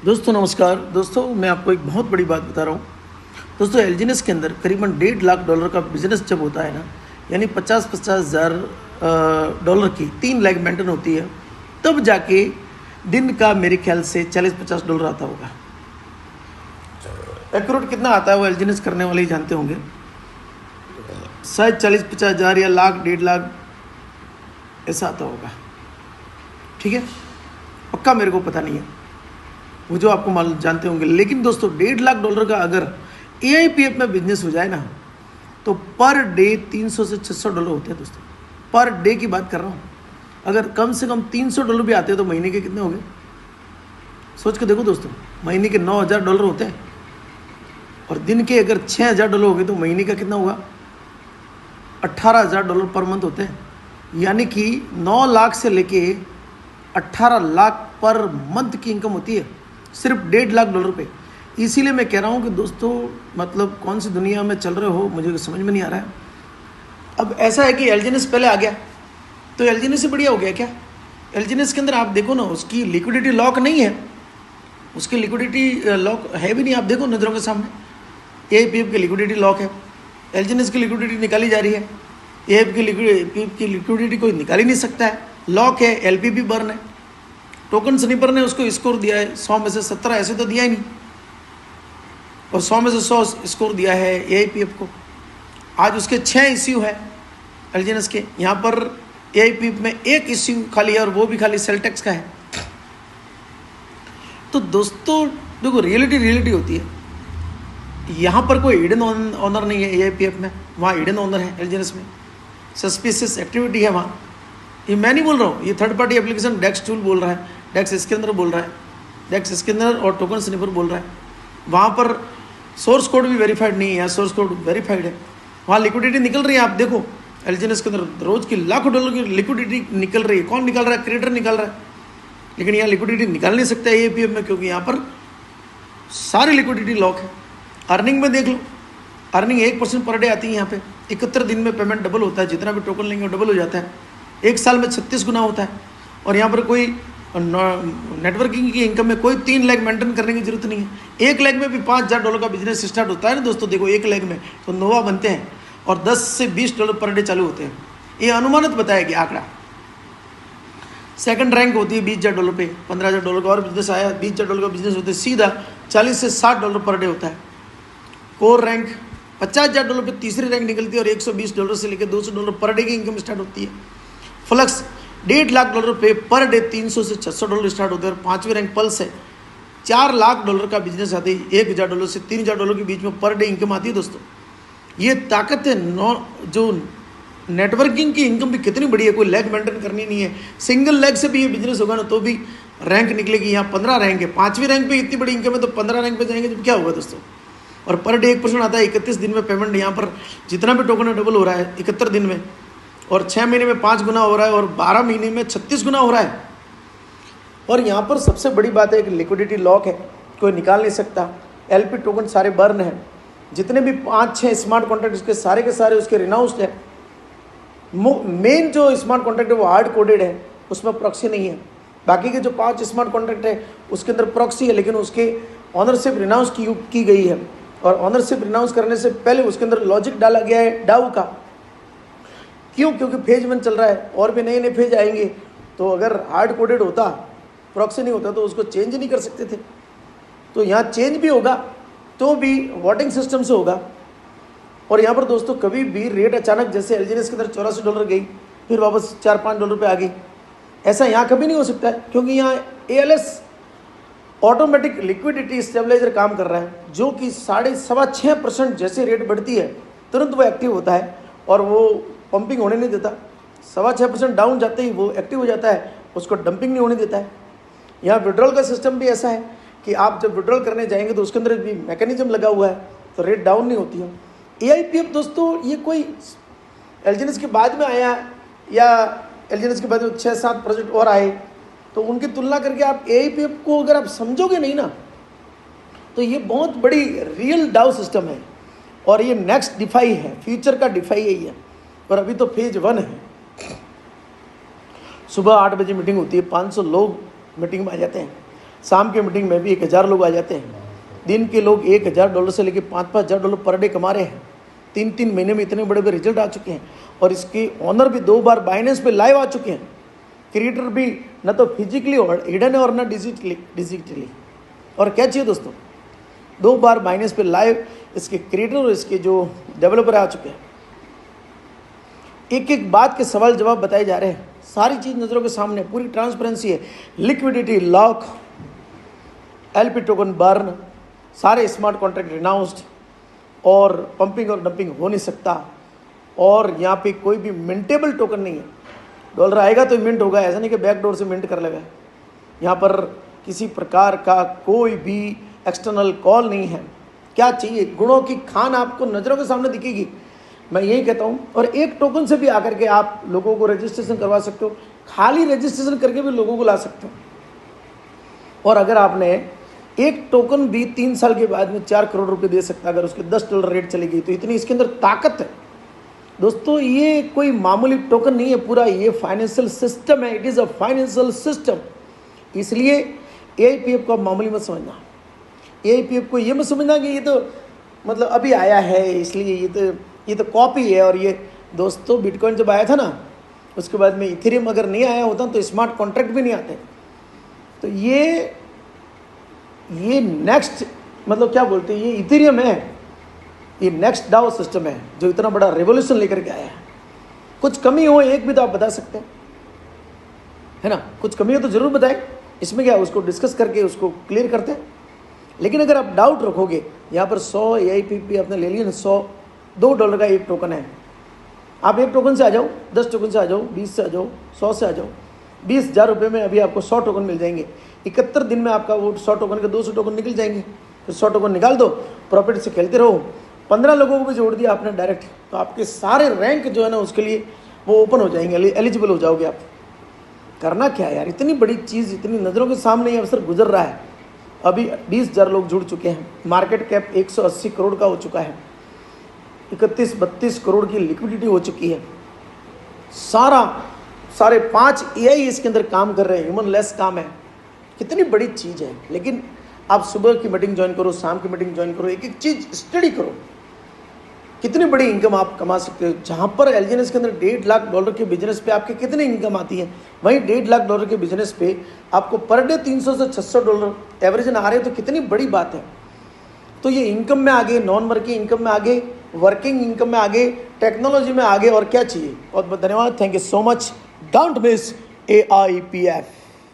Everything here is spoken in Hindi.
दोस्तों नमस्कार। दोस्तों मैं आपको एक बहुत बड़ी बात बता रहा हूँ। दोस्तों एलजीनेस के अंदर करीबन $1.5 लाख का बिजनेस जब होता है ना, यानी 50-50 हज़ार डॉलर की 3 लाख मेंटेन होती है, तब जाके दिन का मेरे ख्याल से $40-50 आता होगा। एक्यूरेट कितना आता है वो एलजीनेस करने वाले ही जानते होंगे, शायद 40-50 हज़ार या लाख 1.5 लाख ऐसा आता होगा। ठीक है, पक्का मेरे को पता नहीं है, वो जो आपको मालूम जानते होंगे। लेकिन दोस्तों $1.5 लाख का अगर AIPF में बिजनेस हो जाए ना, तो पर डे 300 से $600 होते हैं। दोस्तों पर डे की बात कर रहा हूँ। अगर कम से कम $300 भी आते हैं तो महीने के कितने हो गए, सोच के देखो दोस्तों। महीने के $9,000 होते हैं, और दिन के अगर $6,000 हो गए तो महीने का कितना हुआ, $18,000 पर मंथ होते हैं। यानी कि 9 लाख से लेके 18 लाख पर मंथ की इनकम होती है सिर्फ $1.5 लाख पे। इसीलिए मैं कह रहा हूँ कि दोस्तों मतलब कौन सी दुनिया में चल रहे हो मुझे समझ में नहीं आ रहा है। अब ऐसा है कि एलजीनेस पहले आ गया तो एलजीनेस से बढ़िया हो गया क्या। एलजीनेस के अंदर आप देखो ना, उसकी लिक्विडिटी लॉक नहीं है, उसकी लिक्विडिटी लॉक है भी नहीं। आप देखो नज़रों के सामने AIPF की लिक्विडिटी लॉक है, एलजीनेस की लिक्विडिटी निकाली जा रही है, AIPF की लिक्विडिटी कोई निकाल ही नहीं सकता है, लॉक है। LPP बर्न है, टोकन स्निपर ने उसको स्कोर दिया है 100 में से 17, ऐसे तो दिया ही नहीं, और 100 में से 100 स्कोर दिया है AIPF को। आज उसके 6 इश्यू है एलजीनेस के, यहाँ पर AIPF में 1 इश्यू खाली है, और वो भी खाली सेल टैक्स का है। तो दोस्तों देखो रियलिटी होती है। यहाँ पर कोई हिडन ऑनर नहीं है AIPF में, वहाँ हिडन ऑनर है एलजीनेस में। सस्पिशियस एक्टिविटी है वहाँ। ये मैं नहीं बोल रहा हूँ, ये थर्ड पार्टी एप्लीकेशन डेक्स टूल बोल रहा है, डेक्स स्कैनर बोल रहा है, डेक्स स्कैनर और टोकन स्निपर बोल रहा है। वहाँ पर सोर्स कोड भी वेरीफाइड नहीं है, सोर्स कोड वेरीफाइड है। वहाँ लिक्विडिटी निकल रही है, आप देखो एलजीनेस के अंदर रोज की लाखों डॉलर की लिक्विडिटी निकल रही है। कौन निकाल रहा है, क्रिएटर निकाल रहा है। लेकिन यहाँ लिक्विडिटी निकाल नहीं सकता है AIPF में, क्योंकि यहाँ पर सारी लिक्विडिटी लॉक है। अर्निंग में देख लो, अर्निंग 1% पर डे आती है यहाँ पे। 71 दिन में पेमेंट डबल होता है, जितना भी टोकन लेंगे वो डबल हो जाता है। 1 साल में 36 गुना होता है। और यहाँ पर कोई नेटवर्किंग की इनकम में कोई 3 लाख मेंटेन करने की जरूरत नहीं है। 1 लाख में भी $5,000 का बिजनेस स्टार्ट होता है ना दोस्तों। देखो 1 लाख में तो नोवा बनते हैं, और $10 से $20 पर डे चालू होते हैं। ये अनुमानित बताया गया आंकड़ा। सेकंड रैंक होती है $20,000 पे, $15,000 का और बिजनेस आया, $20,000 का बिजनेस होता है सीधा $40 से $60 पर डे होता है। कोर रैंक $50,000 पे तीसरी रैंक निकलती है, और $120 से लेकर $200 पर डे की इनकम स्टार्ट होती है। फ्लक्स $1.5 लाख पे पर डे 300 से $600 स्टार्ट होते हैं, और 5वीं रैंक पल्स है। $4 लाख का बिजनेस आती है, $1,000 से $3,000 के बीच में पर डे इनकम आती है। दोस्तों ये ताकत है। जो नेटवर्किंग की इनकम भी कितनी बड़ी है, कोई लेग मेंटेन करनी नहीं है। सिंगल लेग से भी ये बिजनेस होगा ना तो भी रैंक निकलेगी। यहाँ 15 रैंक है, 5वीं रैंक पे इतनी बड़ी इनकम है, तो 15 रैंक पे जाएंगे तो क्या होगा दोस्तों। और पर डे 1% आता है। 31 दिन में पेमेंट यहाँ पर जितना भी टोकन है डबल हो रहा है 71 दिन में, और 6 महीने में 5 गुना हो रहा है, और 12 महीने में 36 गुना हो रहा है। और यहाँ पर सबसे बड़ी बात है कि लिक्विडिटी लॉक है, कोई निकाल नहीं सकता। LP टोकन सारे बर्न है। जितने भी 5-6 स्मार्ट कॉन्ट्रैक्ट उसके सारे के सारे उसके रिनाउंस्ड है। मेन जो स्मार्ट कॉन्ट्रैक्ट है वो हार्ड कोडेड है, उसमें प्रॉक्सी नहीं है। बाकी के जो 5 स्मार्ट कॉन्ट्रैक्ट है उसके अंदर प्रॉक्सी है, लेकिन उसके ऑनरशिप रिनाउंस की गई है। और ऑनरशिप रिनाउंस करने से पहले उसके अंदर लॉजिक डाला गया है डाउ का। क्यों? क्योंकि फेज 1 चल रहा है, और भी नए नए फेज आएंगे। तो अगर हार्ड कोडेड होता, प्रॉक्सी नहीं होता, तो उसको चेंज नहीं कर सकते थे। तो यहाँ चेंज भी होगा तो भी वोटिंग सिस्टम से होगा। और यहाँ पर दोस्तों कभी भी रेट अचानक जैसे एलजीनेस के अंदर $84 गई, फिर वापस $4-5 पे आ गई, ऐसा यहाँ कभी नहीं हो सकता है। क्योंकि यहाँ ALS ऑटोमेटिक लिक्विडिटी स्टेबलाइजर काम कर रहा है, जो कि 6.25% जैसे रेट बढ़ती है तुरंत वो एक्टिव होता है, और वो पंपिंग होने नहीं देता। 6.25% डाउन जाते ही वो एक्टिव हो जाता है, उसको डंपिंग नहीं होने देता है। यहाँ विड्रॉल का सिस्टम भी ऐसा है कि आप जब विड्रॉल करने जाएंगे तो उसके अंदर भी मैकेनिज्म लगा हुआ है, तो रेट डाउन नहीं होती है। AIPF दोस्तों ये कोई एलजीनेस के बाद में आया, या एलजीनेस के बाद में 6-7 प्रोजेक्ट और आए, तो उनकी तुलना करके आप AIPF को अगर आप समझोगे नहीं ना, तो ये बहुत बड़ी रियल डाउ सिस्टम है। और ये नेक्स्ट डिफाई है, फ्यूचर का डिफाई है ये। और अभी तो फेज 1 है। सुबह 8 बजे मीटिंग होती है, 500 लोग मीटिंग में आ जाते हैं। शाम की मीटिंग में भी 1000 लोग आ जाते हैं। दिन के लोग $1000 से लेकर $5,000 पर डे कमा रहे हैं। 3 महीने में इतने बड़े बड़े रिजल्ट आ चुके हैं और इसके ऑनर भी 2 बार बाइनेंस पे लाइव आ चुके हैं। क्रिएटर भी न तो फिजिकली हिडन है और न डिजिटली। और क्या चाहिए दोस्तों, 2 बार बाइनेंस पे लाइव इसके क्रिएटर और इसके जो डेवलपर आ चुके हैं। एक एक बात के सवाल जवाब बताए जा रहे हैं, सारी चीज नजरों के सामने, पूरी ट्रांसपेरेंसी है। Liquidity lock, LP token burn, सारे स्मार्ट कॉन्ट्रैक्ट रिनाउंस्ड और पंपिंग और डंपिंग हो नहीं सकता। और यहाँ पे कोई भी मिंटेबल टोकन नहीं है। डॉलर आएगा तो मिंट होगा, ऐसा नहीं कि बैकडोर से मिंट कर लेगा। यहाँ पर किसी प्रकार का कोई भी एक्सटर्नल कॉल नहीं है। क्या चाहिए, गुणों की खान आपको नज़रों के सामने दिखेगी। मैं यही कहता हूँ। और एक टोकन से भी आकर के आप लोगों को रजिस्ट्रेशन करवा सकते हो, खाली रजिस्ट्रेशन करके भी लोगों को ला सकते हो। और अगर आपने एक टोकन भी 3 साल के बाद में 4 करोड़ रुपए दे सकता, अगर उसके $10 रेट चली गई, तो इतनी इसके अंदर ताकत है दोस्तों। ये कोई मामूली टोकन नहीं है, पूरा ये फाइनेंशियल सिस्टम है। It is a financial system. इसलिए AIPF को आप मामूली मत समझना। AIPF को ये मत समझना कि ये तो मतलब अभी आया है इसलिए ये तो कॉपी है। और ये दोस्तों बिटकॉइन जब आया था ना, उसके बाद में इथेरियम अगर नहीं आया होता तो स्मार्ट कॉन्ट्रैक्ट भी नहीं आते। तो ये नेक्स्ट मतलब क्या बोलते हैं, ये इथेरियम है, ये नेक्स्ट डाओ सिस्टम है जो इतना बड़ा रेवोल्यूशन लेकर के आया है। कुछ कमी हो एक भी तो आप बता सकते हैं, है ना। कुछ कमी हो तो जरूर बताएं, इसमें क्या, उसको डिस्कस करके उसको क्लियर करते हैं। लेकिन अगर आप डाउट रखोगे, यहाँ पर 100 AIPF आपने ले लिया ना, $2 का एक टोकन है। आप एक टोकन से आ जाओ, 10 टोकन से आ जाओ, 20 से आ जाओ, 100 से आ जाओ, 20,000 रुपये में अभी आपको 100 टोकन मिल जाएंगे। 71 दिन में आपका वो 100 टोकन के 200 टोकन निकल जाएंगे। फिर 100 टोकन निकाल दो, प्रॉफिट से खेलते रहो। 15 लोगों को भी जोड़ दिया आपने डायरेक्ट, तो आपके सारे रैंक जो है ना उसके लिए वो ओपन हो जाएंगे, एलिजिबल हो जाओगे आप। करना क्या है यार, इतनी बड़ी चीज़, इतनी नज़रों के सामने ये अवसर गुजर रहा है। अभी 20,000 लोग जुड़ चुके हैं। मार्केट कैप 180 करोड़ का हो चुका है। 31-32 करोड़ की लिक्विडिटी हो चुकी है। सारे 5 AI इसके अंदर काम कर रहे हैं, ह्यूमन लेस काम है। कितनी बड़ी चीज़ है। लेकिन आप सुबह की मीटिंग ज्वाइन करो, शाम की मीटिंग ज्वाइन करो, एक एक चीज़ स्टडी करो, कितनी बड़ी इनकम आप कमा सकते हो। जहाँ पर LGNS के अंदर $1.5 लाख के बिजनेस पे आपके कितनी इनकम आती है, वहीं $1.5 लाख के बिजनेस पे आपको पर डे $300 से $600 एवरेज आ रहे हैं, तो कितनी बड़ी बात है। तो ये इनकम में आगे, नॉन वर्किंग इनकम में आगे, वर्किंग इनकम में आगे, टेक्नोलॉजी में आगे, और क्या चाहिए। बहुत बहुत धन्यवाद। Thank you so much. Don't miss AIPF।